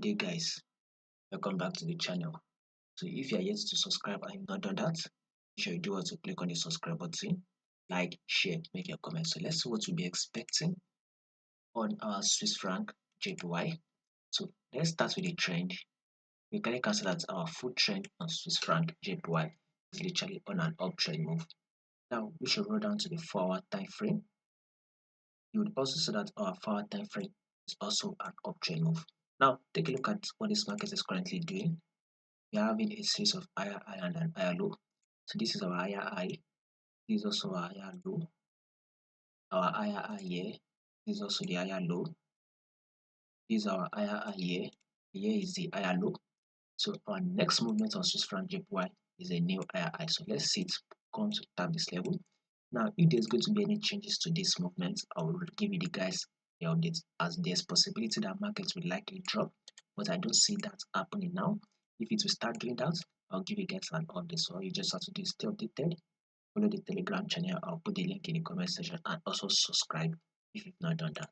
Good day guys, welcome back to the channel. So if you are yet to subscribe and you've not done that, make sure you do also click on the subscribe button, like, share, make your comments. So let's see what we'll be expecting on our Swiss franc JPY. So let's start with the trend. We can see that our full trend on Swiss franc JPY is literally on an uptrend move. Now we should roll down to the 4-hour time frame. You would also see that our 4-hour time frame is also an uptrend move. Now take a look at what this market is currently doing. We are having a series of higher high and an higher low. So this is our higher high. This is also our higher low. Our higher high here. This is also the higher low. This is our higher high here. Here is the higher low. So our next movement on Swiss franc JPY is a new higher high. So let's see it come to tap this level. Now, if there's going to be any changes to this movement, I will give you the guys the updates, as there's possibility that markets will likely drop, but I don't see that happening now. If it will start doing that, I'll give you guys an update. So all you just have to do is stay updated, follow the Telegram channel. I'll put the link in the comment section, and also subscribe if you've not done that.